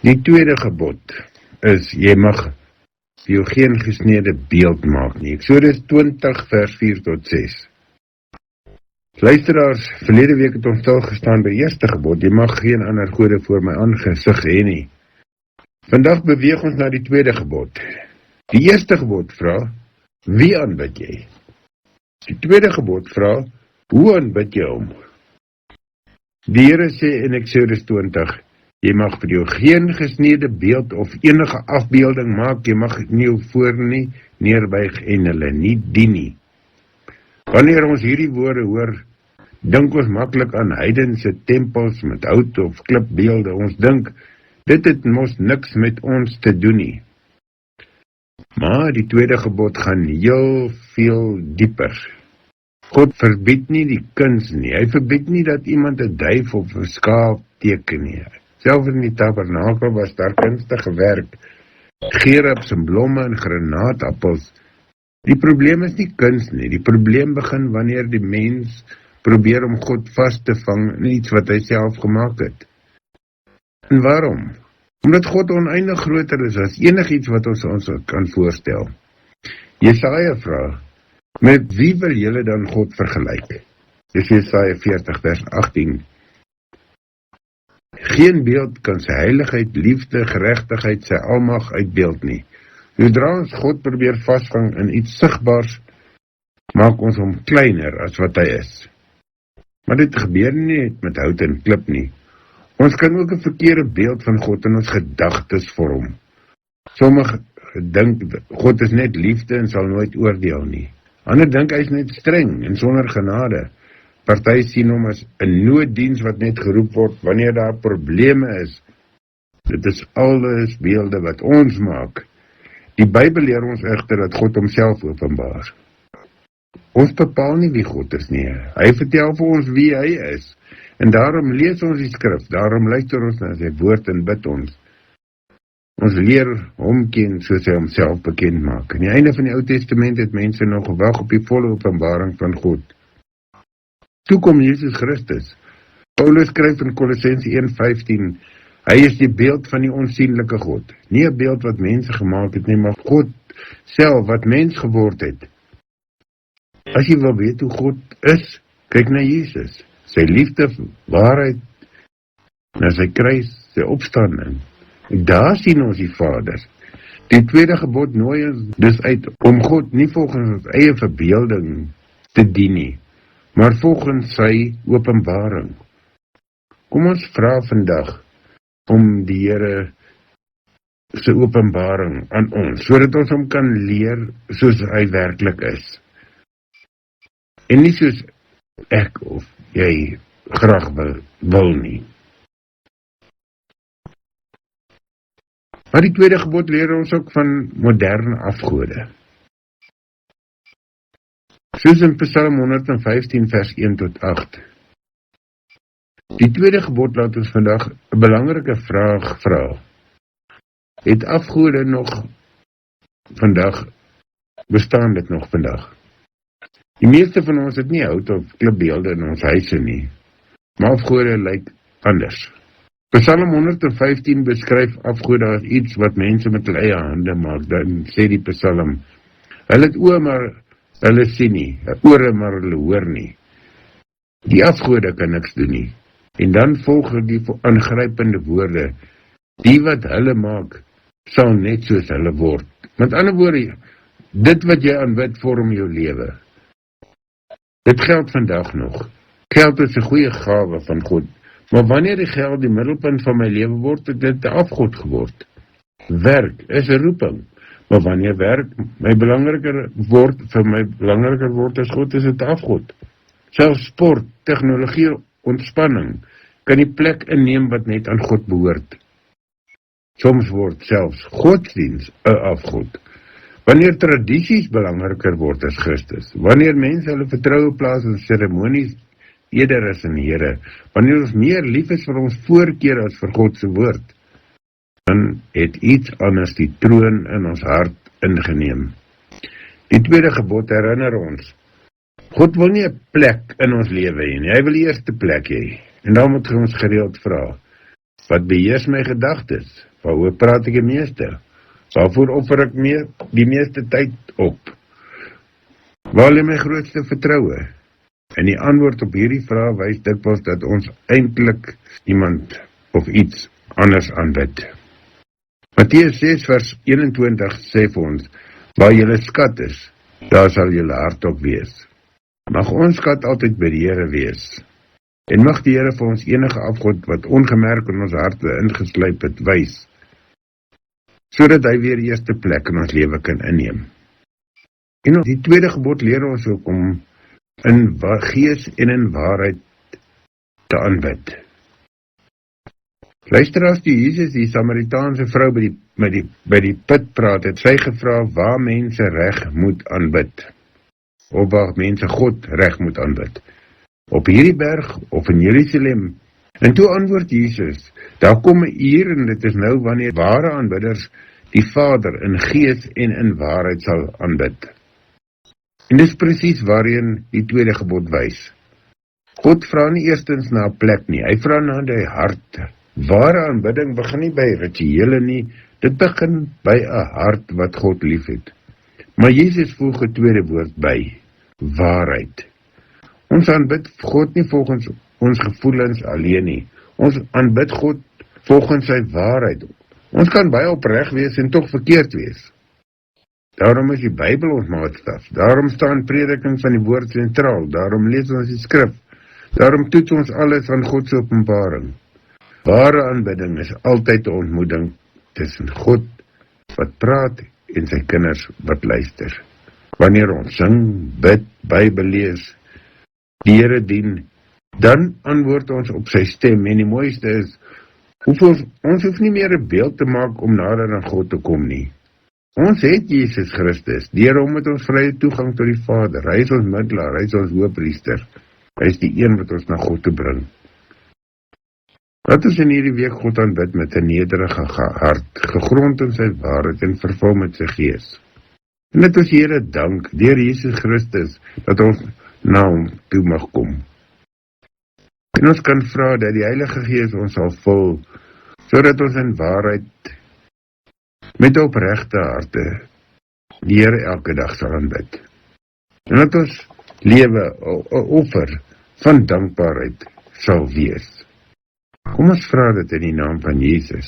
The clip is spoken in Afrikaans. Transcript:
Die tweede gebod is, jy mag vir jou geen gesnede beeld maak nie. Eksodus 20 vers 4 tot 6. Luisteraars, verlede week het ons stil gestaan by eerste gebod, jy mag geen ander gode voor my aangesig hê nie. Vandag beweeg ons na die tweede gebod. Die eerste gebod vra, wie aanbid jy? Die tweede gebod vra, hoe aanbid jy hom? Die Here sê in Eksodus 20, jy mag vir jou geen gesnede beeld of enige afbeelding maak, jy mag nie jou voor nie neerbuig en hulle nie dien nie. Wanneer ons hierdie woorde hoor, dink ons maklik aan heidense tempels met hout of klipbeelde. Ons dink, dit het mos niks met ons te doen nie. Maar die tweede gebod gaan heel veel dieper. God verbied nie die kuns nie. Hy verbied nie dat iemand 'n duif of 'n skaap teken nie. Selfs in die tabernakel was daar kunstige werk, gerubs en blomme en granaatappels. Die probleem is nie kuns nie. Die probleem begin wanneer die mens probeer om God vas te vang in iets wat hy self gemaak het. En waarom? Omdat God oneindig groter is as enigiets wat ons kan voorstel. Jesaja vra, met wie wil julle dan God vergelyk? Dis Jesaja 40 vers 18. Geen beeld kan sy heiligheid, liefde, geregtigheid, sy almag uitbeeld nie. Sodra ons God probeer vasvang in iets sigbaars, maak ons hom kleiner as wat hy is. Maar dit gebeur nie met hout en klip nie. Ons kan ook 'n verkeerde beeld van God in ons gedagtes vorm. Sommige dink God is net liefde en sal nooit oordeel nie. Ander dink hy is net streng en sonder genade. Party sien hom as 'n nooddiens wat net geroep word wanneer daar probleme is. Dit is alles beelde wat ons maak. Die Bybel leer ons egter dat God homself openbaar. Ons bepaal nie wie God is nie. Hy vertel vir ons wie hy is. En daarom lees ons die skrif, daarom luister ons na sy woord en bid ons. Ons leer hom ken soos hy homself bekend maak. Aan die einde van die Ou Testament het mense nog gewag op die volle openbaring van God. Toe kom Jesus Christus. Paulus skryf in Kolossense 1:15, hy is die beeld van die onsienlike God. Nie 'n beeld wat mense gemaak het nie, maar God self wat mens geword het. As jy wil weet hoe God is, kyk na Jesus. Sy liefde, waarheid, na sy kruis, sy opstanding. En daar sien ons die Vader. Die tweede gebod nooi ons dus uit om God nie volgens ons eie verbeelding te dien nie, maar volgens sy openbaring. Kom ons vra vandag om die Here sy openbaring aan ons, sodat ons hom kan leer soos hy werklik is. En nie soos ek of jy graag wil nie. Maar die tweede gebod leer ons ook van moderne afgode. Soos in Psalm 115 vers 1 tot 8. Die tweede gebod laat ons vandag 'n belangrike vraag vra. Het afgode nog vandag, bestaan dit nog vandag? Die meeste van ons het nie hout of klipbeelde in ons huise nie, maar afgode lyk anders. Psalm 115 beskryf afgode as iets wat mense met hulle eie hande maak. Dan sê die Psalm, hulle het oë maar hulle sien nie, ore maar hulle hoor nie. Die afgode kan niks doen nie. En dan volg die aangrypende woorde, die wat hulle maak, sal net soos hulle word. Met ander woorde, dit wat jy aanbid vorm jou lewe. Dit geld vandag nog. Geld is 'n goeie gawe van God, maar wanneer die geld die middelpunt van my lewe word, het dit 'n afgod geword. Werk is 'n roeping, maar wanneer werk vir my belangriker word as God, is dit 'n afgod. Selfs sport, tegnologie, ontspanning kan die plek inneem wat net aan God behoort. Soms word selfs godsdiens 'n afgod. Wanneer tradisies belangriker word as Christus, wanneer mense hulle vertroue plaas in seremonies eerder as in die Here, wanneer ons meer lief is vir ons voorkeur as vir God se woord, dan het iets anders die troon in ons hart ingeneem. Die tweede gebod herinner ons, God wil nie 'n plek in ons lewe hê nie, hy wil die eerste plek hê. En dan moet ons gereeld vra, wat beheers my gedagtes? Waaroor praat ek die meeste? Waarvoor offer ek die meeste tyd op? Waar lê my grootste vertroue? En die antwoord op hierdie vraag wys dikwels dat ons eintlik iemand of iets anders aanbid. Matteus 6 vers 21 sê vir ons, waar julle skat is, daar sal julle hart ook wees. Mag ons skat altyd by die Here wees. En mag die Here vir ons enige afgod wat ongemerk in ons harte ingesluip het, wys, sodat hy weer eerste plek in ons lewe kan inneem. En die tweede gebod leer ons ook om in gees en in waarheid te aanbid. Luister as die Jesus, die Samaritaanse vrou by die put praat, het sy gevra waar mense reg moet aanbid, of waar mense God reg moet aanbid, op hierdie berg of in Jerusalem. En toe antwoord Jesus, daar kom 'n uur en dit is nou wanneer ware aanbidders die Vader in gees en in waarheid sal aanbid. En dis presies waarin die tweede gebod wys. God vra nie eerstens na 'n plek nie, hy vra na die hart. Ware aanbidding begin nie by rituele nie, dit begin by 'n hart wat God liefhet. Maar Jesus voeg 'n tweede woord by, waarheid. Ons aanbid God nie volgens ons gevoelens alleen nie, ons aanbid God volgens sy waarheid. Ons kan baie opreg wees en tog verkeerd wees. Daarom is die Bybel ons maatstaf, daarom staan prediking van die woord sentraal, daarom lees ons die skrif, daarom toets ons alles aan God se openbaring. Ware aanbidding is altyd 'n ontmoeting tussen God wat praat en sy kinders wat luister. Wanneer ons sing, bid, Bybel lees, die Here dien, dan antwoord ons op sy stem. En die mooiste is, ons hoef nie meer 'n beeld te maak om nader aan God te kom nie. Ons het Jesus Christus, deur hom het ons vrye toegang tot die Vader. Hy is ons middelaar, hy is ons hoëpriester. Hy is die een wat ons na God toe bring. Laat ons in hierdie week God aanbid met 'n nederige hart, gegrond in sy waarheid en vervul met sy gees. En dit ons Here dank, deur Jesus Christus, dat ons na hom toe mag kom. En ons kan vra dat die Heilige Gees ons sal vul, sodat ons in waarheid met opregte harte die Here elke dag sal aanbid. En dat ons lewe 'n offer van dankbaarheid sal wees. Kom ons vra dit in die naam van Jesus.